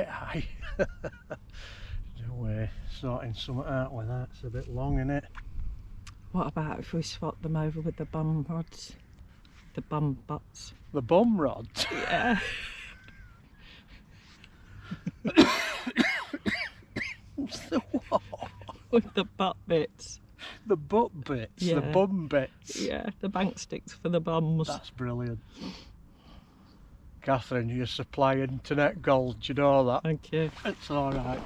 bit high. No way, sorting something out with that, it's a bit long, isn't it? What about if we swap them over with the bum rods? The bum butts? The bum rods? Yeah. The what? With the butt bits. The butt bits, Yeah. the bum bits. Yeah, the bank sticks for the bums. That's brilliant. Catherine, you supply internet gold, you know that? Thank you. It's alright.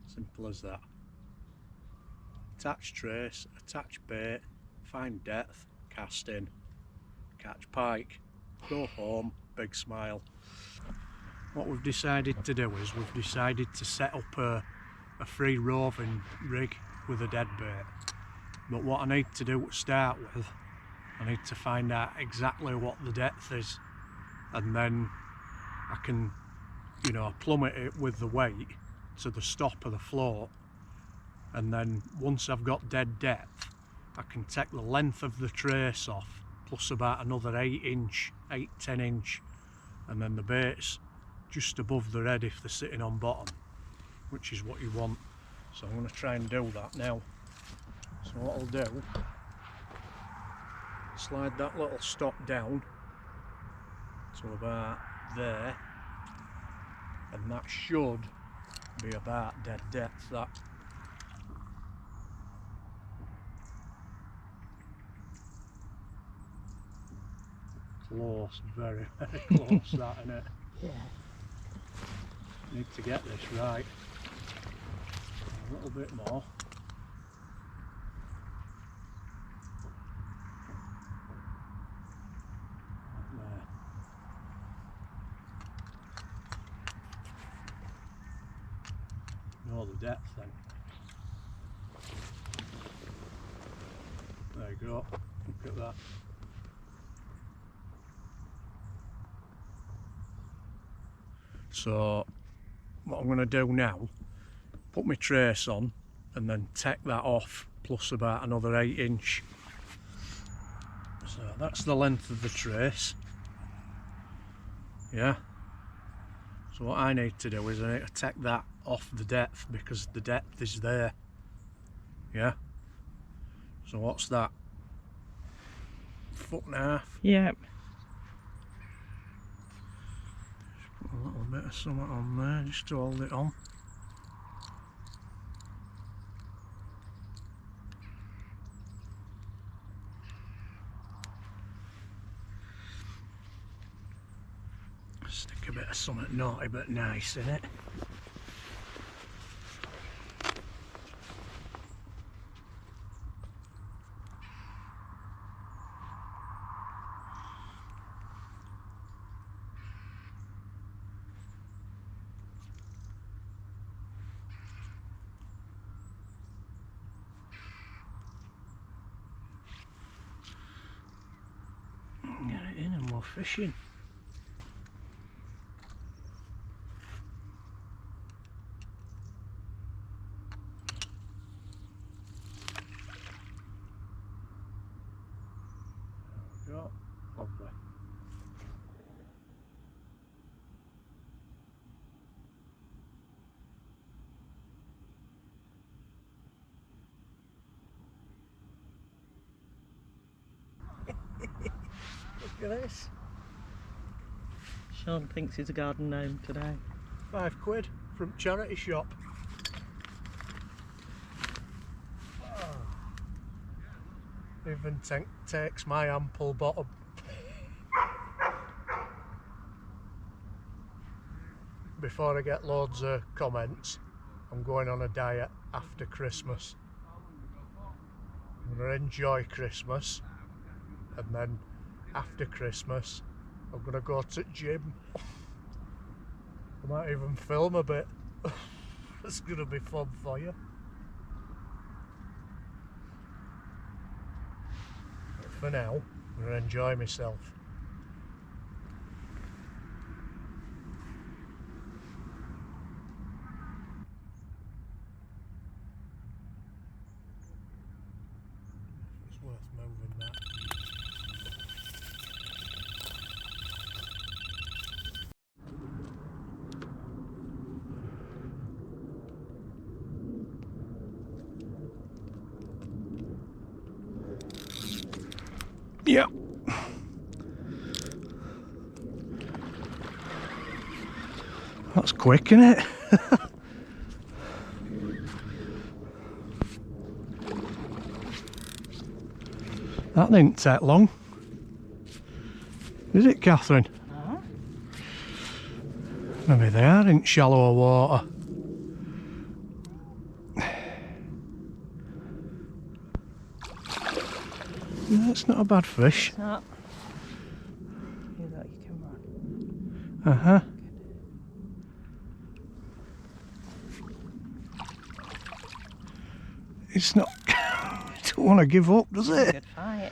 Simple as that. Attach trace, attach bait, find depth, cast in, catch pike, go home, big smile. What we've decided to do is we've decided to set up a free roving rig with a dead bait. But what I need to do to start with, I need to find out exactly what the depth is, and then I can, you know, plummet it with the weight to the stop of the float, and then once I've got dead depth I can take the length of the trace off plus about another 8-10 inch, and then the bait's just above the head if they're sitting on bottom, which is what you want. So I'm going to try and do that now. So what I'll do, slide that little stop down to about there, and that should be about dead depth, that. Close, very, very close that, isn't it? Yeah. Need to get this right. A little bit more. There. Know the depth then. There you go. Look at that. So what I'm going to do now, put my trace on and then take that off plus about another 8 inch. So that's the length of the trace. Yeah. So what I need to do is I need to take that off the depth because the depth is there. Yeah. So what's that? 1.5 foot? Yep. A little bit of something on there just to hold it on. Stick a bit of something naughty but nice in it. Get it in and we're fishing. There we go. Lovely. Look at this. Sean thinks he's a garden gnome today. £5 from charity shop. Even takes my ample bottom. Before I get loads of comments, I'm going on a diet after Christmas. I'm going to enjoy Christmas, and then after Christmas I'm going to go to the gym. I might even film a bit. It's going to be fun for you. But for now, I'm going to enjoy myself. It's worth moving that. Yep. That's quick, isn't it? That didn't take long. Did it, Catherine? No. Maybe they are in shallower water. That's not a bad fish. It's not. You got your camera on. Uh-huh. It's not... It don't want to give up, does it? Good fight.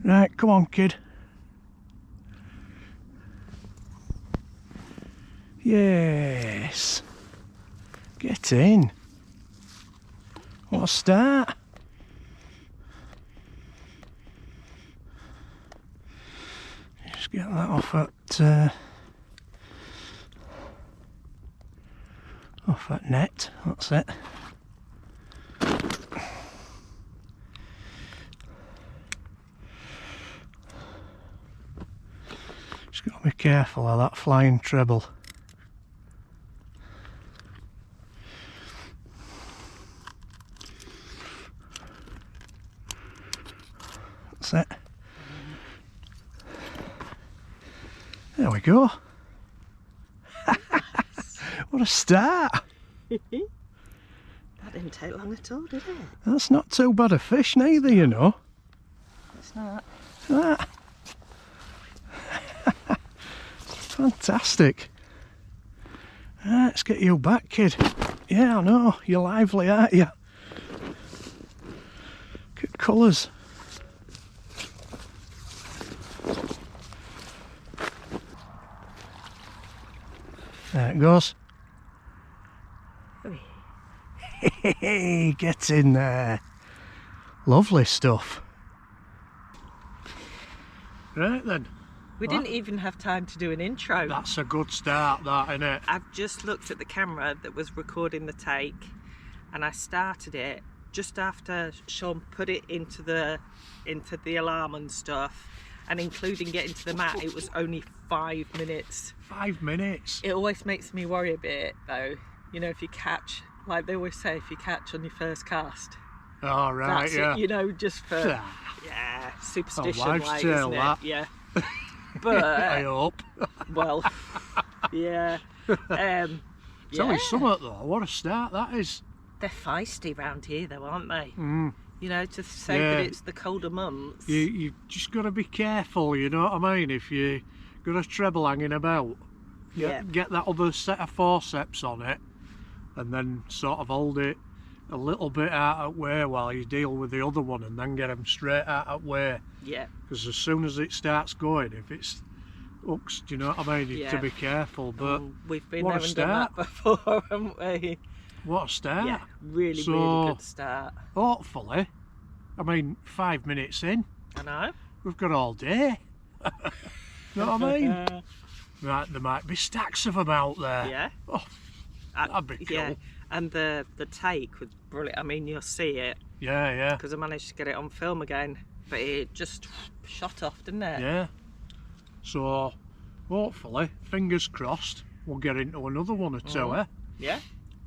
Right, come on, kid. Yes. Get in. What a start. Just get that off at net. That's it. Just got to be careful of that flying treble. That's it. There we go. What a start. That didn't take long at all, did it? That's not too bad a fish neither, you know. It's not. Ah. Fantastic. Ah, let's get you back, kid. Yeah, I know. You're lively, aren't you? Look at colours. There it goes. Hey, get in there. Lovely stuff. Right then. We didn't even have time to do an intro. That's a good start, that, isn't it? I've just looked at the camera that was recording the take, and I started it just after Sean put it into the alarm and stuff, and including getting to the mat, it was only 5 minutes. 5 minutes. It always makes me worry a bit, though. You know, if you catch, like they always say, if you catch on your first cast. Oh, right, That's yeah. it, you know, just for superstition, wives' like, tale, isn't it? that. Yeah. But I hope. well, yeah. Tell you something though, what a start that is. They're feisty round here, though, aren't they? Mm. You know, to say Yeah. that it's the colder months. You just got to be careful, you know what I mean? If you got a treble hanging about, Yeah. get that other set of forceps on it, and then sort of hold it a little bit out of way while you deal with the other one, and then get them straight out of way. Yeah. Because as soon as it starts going, if it's hooks, do you know what I mean? You have to be careful. But we've been what there a and done that start. before, haven't we? What a start. Yeah, really, So, really good start. Hopefully, I mean, 5 minutes in, I know. we've got all day. Know what I mean? Right, there might be stacks of them out there. Yeah. Oh, that'd be cool. Yeah, and the take was brilliant. I mean, you'll see it Yeah, yeah. because I managed to get it on film again, but it just shot off, didn't it? Yeah. So, hopefully, fingers crossed, we'll get into another one or two, eh? Yeah.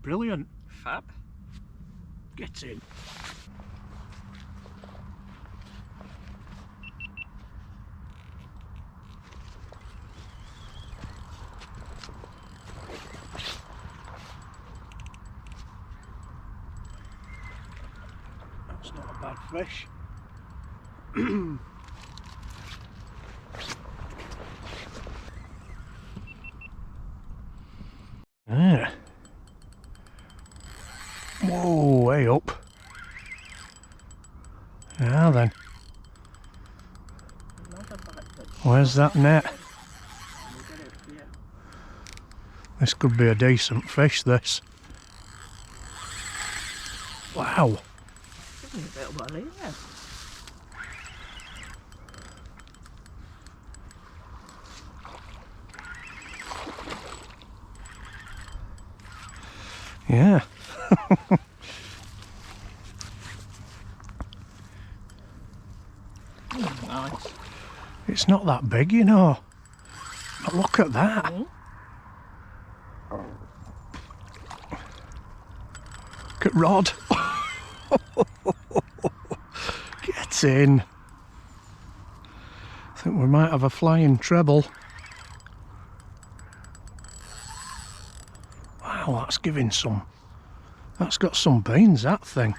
Brilliant. Fab. Get in. That's not a bad fish. Yeah. Whoa, way up. Now then. Where's that net? This could be a decent fish, this. Wow. Give me a bit of money, yeah. Yeah. It's not that big, you know. But look at that. Look at Rod. Get in. I think we might have a flying treble. Wow, that's giving some. That's got some beans, that thing.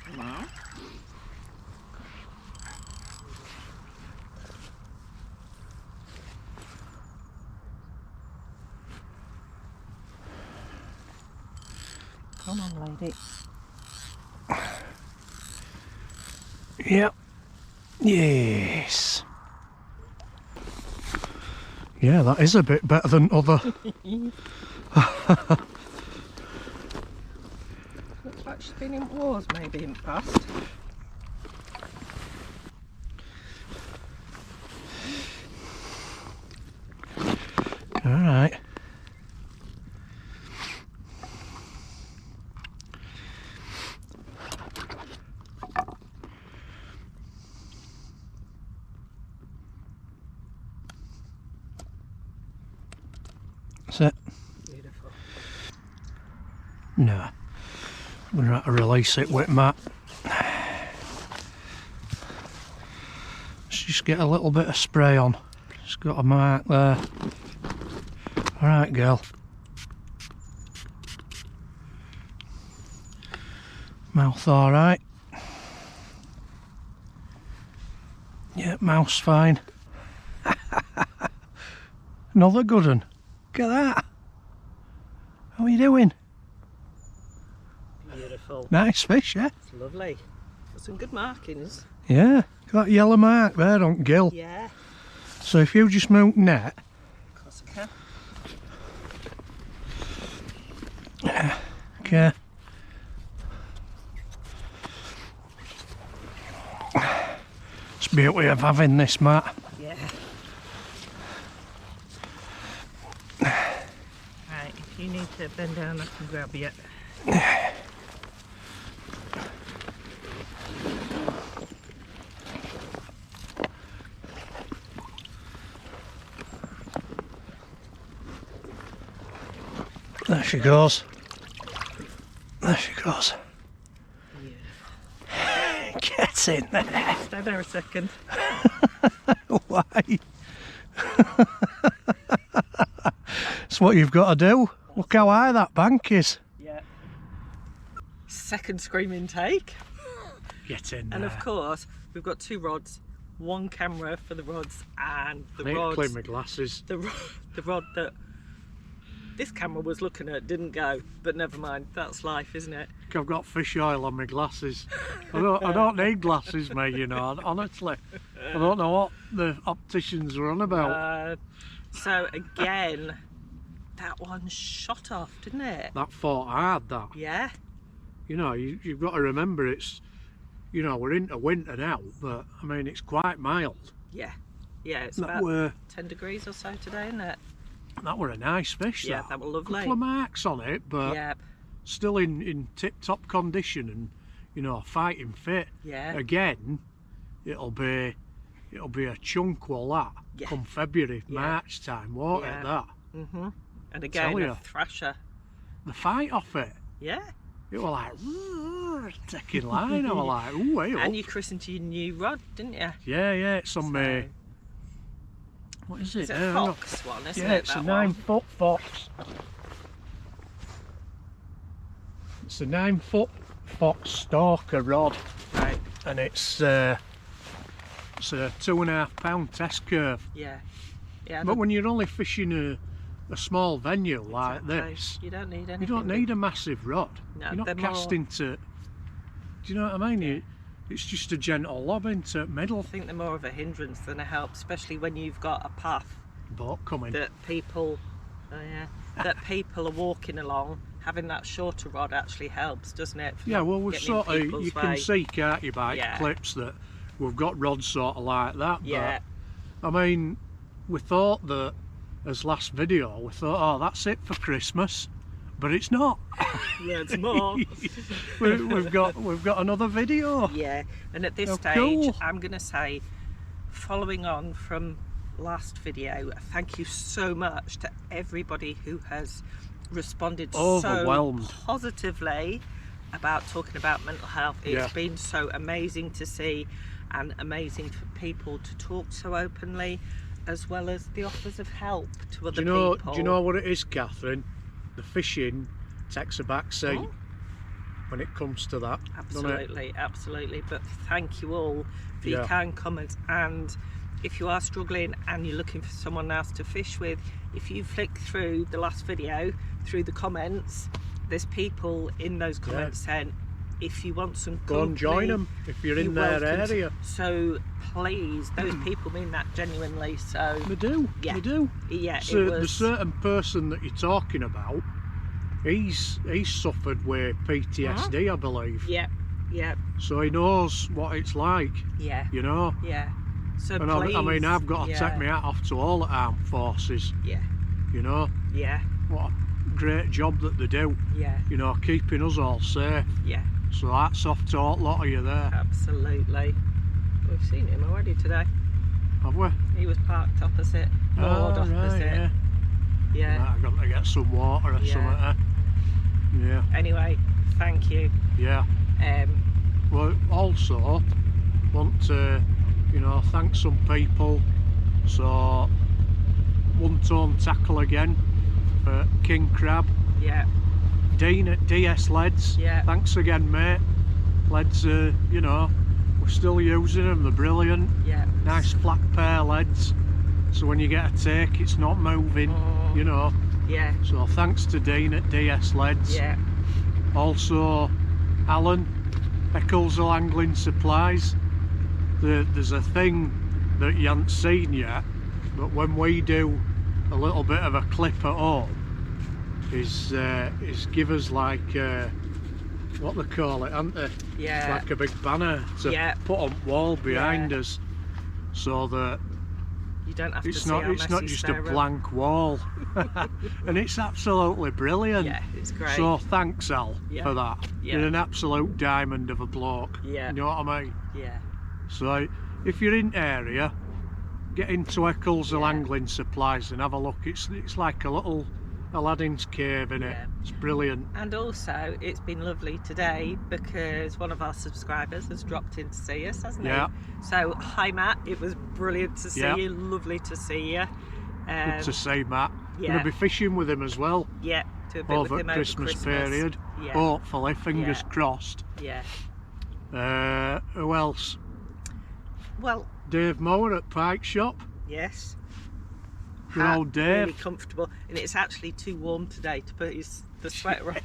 Come on, lady. Yep. Yes. Yeah, that is a bit better than other. Looks like she's been in wars maybe in the past. All right. That's it. Beautiful. No. I'm going to have to release it with Matt. Let's just get a little bit of spray on. It's got a mark there. Alright, girl. Mouth alright. Yeah, mouth's fine. Another good one. Look at that. How are you doing? Beautiful. Nice fish, yeah? It's lovely. Got some good markings. Yeah, got that yellow mark there on gill. Yeah. So if you just move net. Of course I can. Yeah, okay. It's the beauty of having this, Matt. Yeah. Right, if you need to bend down, I can grab you. There she goes. There she goes. Yeah. Get in there. Stay there a second. Why? It's what you've got to do. Look how high that bank is. Yeah. Second screaming take. Get in there. And of course, we've got two rods, one camera for the rods, and the I need to rods. clean my glasses. The rod that this camera was looking at didn't go, but never mind. That's life, isn't it? I've got fish oil on my glasses. I don't need glasses, mate. You know. Honestly, I don't know what the opticians were on about. So again, that one shot off, didn't it? That fought hard. That. Yeah. You know, you've got to remember it's. You know, we're into winter now, but I mean it's quite mild. Yeah. Yeah. It's That about were 10 degrees or so today, isn't it? that were a nice fish. Yeah, that were lovely. Couple of marks on it, but Yeah. still in tip-top condition and you know fighting fit. Yeah. Again, it'll be a chunk will that Yeah. come February, Yeah. March time, won't Yeah. it? That Mhm. And Tell again, ya. a thrasher. the fight off it. Yeah. It was like taking line. I was like, ooh, way up. And you christened your new rod, didn't you? Yeah, it's on So, me. What is it? It's a Hang on. fox one, isn't Yeah, it? it's a that 9-foot fox. It's a 9-foot fox stalker rod, one? Right. and it's a 2.5 pound test curve. Yeah. Yeah. But when you're only fishing a small venue like exactly. this, You don't need anything. you don't need a massive rod. No, You're not they're more- casting to. Do you know what I mean? It's just a gentle lob into middle. I think they're more of a hindrance than a help, especially when you've got a path Boat coming. that people, that people are walking along. Having that shorter rod actually helps, doesn't it? for Yeah, not well, we've getting in sort of, people's you can way. see, can't you, by Yeah. clips that we've got rods sort of like that. Yeah. But, I mean, we thought that, as last video, we thought, oh, that's it for Christmas. But it's not. There's more. we've got another video. Yeah, and at this Oh, stage, cool. I'm going to say, following on from last video. Thank you so much to everybody who has responded Overwhelmed. so positively about talking about mental health. It's been so amazing to see, and amazing for people to talk so openly, as well as the offers of help to other people. Do you know what it is, Catherine? The fishing takes a back seat when it comes to that. Absolutely, absolutely. But thank you all for your kind comments, and if you are struggling and you're looking for someone else to fish with, if you flick through the last video, through the comments, there's people in those comments saying, if you want some company, go and join them if you're in their area. So please, those people mean that genuinely. So they do. They do. Yeah. So the certain person that you're talking about, he's suffered with PTSD, I believe. Yeah. Yeah. So he knows what it's like. Yeah. You know. Yeah. So and please, I mean, I've got to take my hat off to all the armed forces. Yeah. You know. Yeah. What a great job that they do. Yeah. You know, keeping us all safe. Yeah. So hats off to a lot of you there. Absolutely. We've seen him already today. Have we? He was parked opposite, moored opposite. Right, yeah. I've got to get some water or something. Yeah. Anyway, thank you. Yeah. Well, also want to, you know, thank some people. So, One Tone Tackle again for King Crab. Yeah. Dean at DS Leads. Yeah. Thanks again, mate. Leads, you know, we're still using them. They're brilliant. Yeah. Nice flat pair leads. So when you get a take, it's not moving. You know. Yeah. So thanks to Dean at DS Leads. Yeah. Also, Alan, Ecclesall Angling Supplies. There's a thing that you haven't seen yet, but when we do a little bit of a clip at home, is give us like what they call it, aren't they? Yeah. It's like a big banner to put on wall behind us, so that you don't have to see it's not just a blank wall. And it's absolutely brilliant. Yeah, it's great. So thanks, Al, for that. Yeah. You're an absolute diamond of a bloke. Yeah. You know what I mean? Yeah. So if you're in the area, get into Ecclesall Angling Supplies and have a look. It's like a little Aladdin's cave in it. It's brilliant. And also, it's been lovely today because one of our subscribers has dropped in to see us, hasn't he? So hi Matt, it was brilliant to see you. Lovely to see you. Good to see Matt. Gonna be fishing with him as well. Yeah, do a bit over with him Christmas over period. Hopefully, fingers crossed. Yeah. Who else? Well, Dave Moore at Pike Shop. Yes. Good old Dave. Really comfortable, and it's actually too warm today to put the sweater on.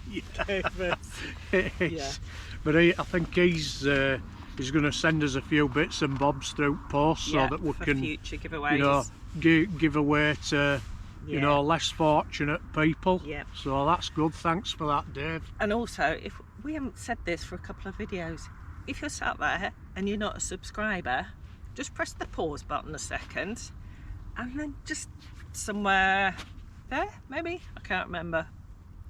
But I think he's going to send us a few bits and bobs through post so that we can future giveaways. You know, give away to you know, less fortunate people. So that's good. Thanks for that, Dave. And also, if we haven't said this for a couple of videos, if you're sat there and you're not a subscriber, just press the pause button a second, and then just somewhere there, maybe, I can't remember,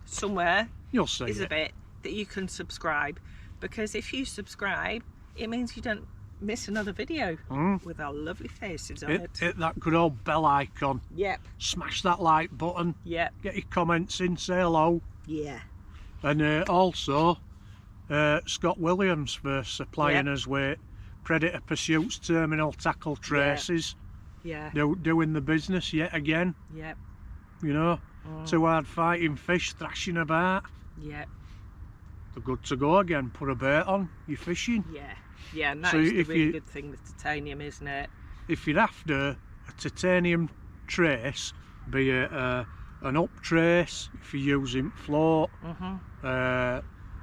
somewhere you'll see is a bit that you can subscribe, because if you subscribe, it means you don't miss another video with our lovely faces on it. Hit that good old bell icon. Smash that like button. Get your comments in, say hello. And also Scott Williams for supplying us with Predator Pursuits Terminal Tackle Traces. Doing the business yet again. You know, 2 hard fighting fish thrashing about. They're good to go again. Put a bait on, you're fishing. And that's the really good thing with titanium, isn't it? If you're after a titanium trace, be it an up trace, if you're using float,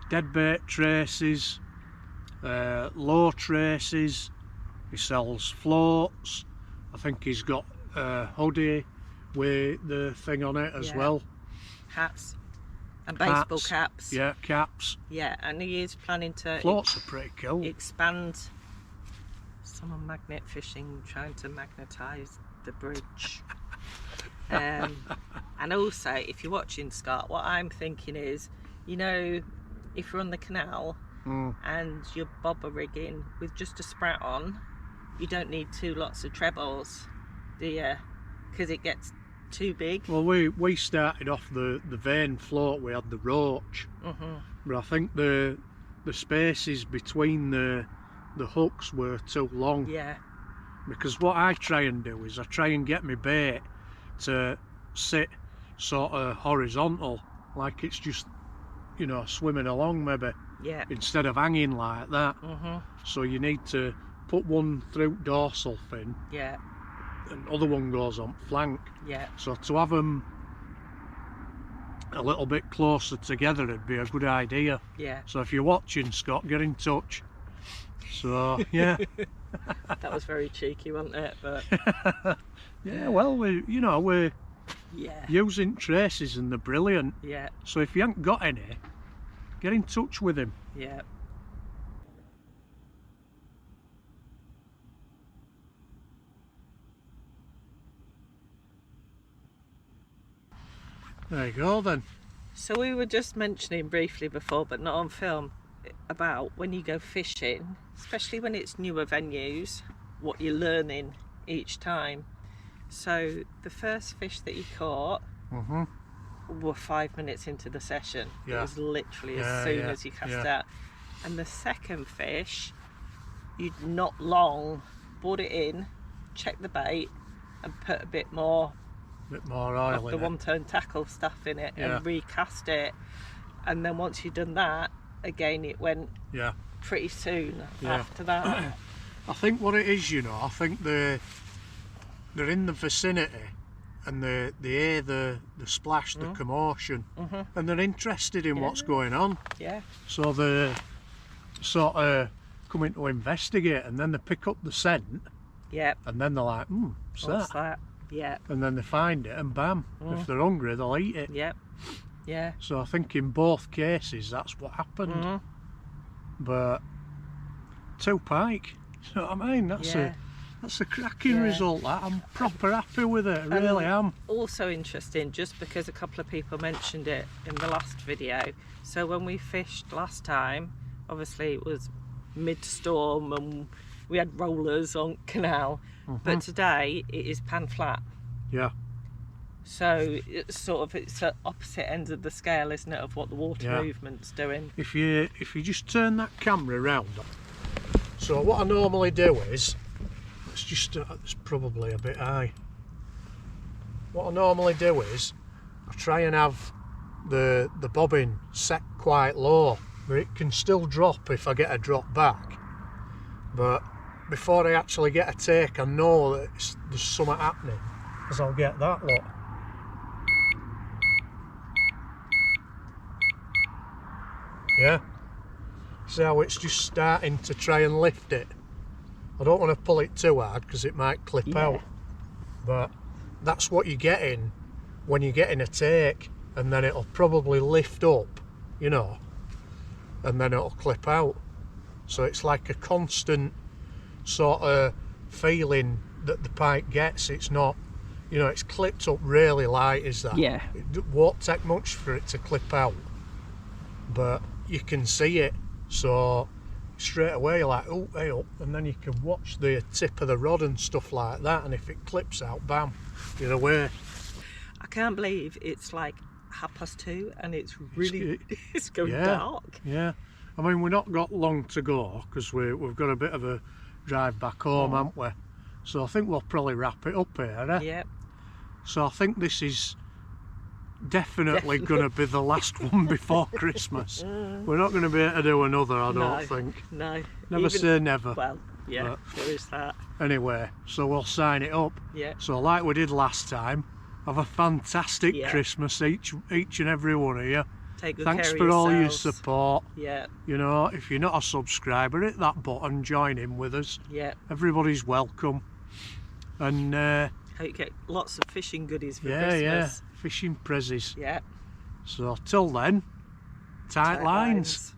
deadbait traces, low traces, he sells floats. I think he's got a hoodie with the thing on it as well. Hats. And baseball caps. Caps. And he is planning to floats are pretty cool. Expand some on magnet fishing, trying to magnetise the bridge. And also, if you're watching, Scott, what I'm thinking is, you know, if you're on the canal and you're bobber rigging with just a sprat on, you don't need 2 lots of trebles. Do you? Because it gets too big. Well, we started off the vein float. We had the roach, but I think the spaces between the hooks were too long. Yeah. Because what I try and do is I try and get my bait to sit sort of horizontal, like it's just, you know, swimming along maybe. Yeah. Instead of hanging like that. So you need to put one through dorsal fin. Yeah. And the other one goes on flank. Yeah. So to have them a little bit closer together would be a good idea. Yeah. So if you're watching, Scott, get in touch. So yeah. That was very cheeky, wasn't it? But yeah, well, we're yeah, using traces and they're brilliant. Yeah. So if you haven't got any, get in touch with him. Yeah. There you go then. So we were just mentioning briefly before, but not on film, about when you go fishing, especially when it's newer venues, what you're learning each time. So the first fish that you caught were 5 minutes into the session. Yeah. It was literally as soon as you cast out. And the second fish, you'd not long brought it in, check the bait, and put a bit more oil of in the it. one-tone tackle stuff in it and recast it. And then once you'd done that, again it went pretty soon after that. I think what it is, you know, I think they're in the vicinity and they hear the splash, the commotion, and they're interested in what's going on. Yeah. So they sort of come in to investigate, and then they pick up the scent. Yeah. And then they're like, what's that? Yeah. And then they find it and bam, if they're hungry they'll eat it. Yep. Yeah. So I think in both cases that's what happened. But 2 pike, you know what I mean? That's a cracking result. That I'm proper happy with it. I really am. Also interesting, just because a couple of people mentioned it in the last video. So when we fished last time, obviously it was mid-storm and we had rollers on canal, but today it is pan flat. Yeah. So it's the opposite end of the scale, isn't it, of what the water movement's doing. If you just turn that camera around. So what I normally do is, it's probably a bit high. What I normally do is, I try and have the bobbin set quite low, but it can still drop if I get a drop back. But before I actually get a take, I know that there's something happening, because I'll get that lot. Yeah. See how it's just starting to try and lift it. I don't want to pull it too hard because it might clip out. But that's what you're getting when you're getting a take, and then it'll probably lift up, you know, and then it'll clip out. So it's like a constant sort of feeling that the pike gets. It's not, you know, it's clipped up really light, is that? Yeah. It won't take much for it to clip out, but you can see it. So straight away you're like, oh, hey up, and then you can watch the tip of the rod and stuff like that, and if it clips out, bam, you're away. I can't believe it's like 2:30 and it's really it's going dark. Yeah, I mean, we've not got long to go because we've got a bit of a drive back home, haven't we? So I think we'll probably wrap it up here, eh? Yep. So I think this is definitely going to be the last one before Christmas. We're not going to be able to do another, I don't think. No. Never say never. Well, yeah, there is that. Anyway, so we'll sign it up. Yeah. So like we did last time, have a fantastic Christmas, each and every one of you. Take good Thanks care for of all your yourselves. support. Yeah. You know, if you're not a subscriber, hit that button, join in with us. Yeah. Everybody's welcome. And hope you get lots of fishing goodies for Christmas. Christmas. Fishing prezzies. Yeah. So till then, tight lines.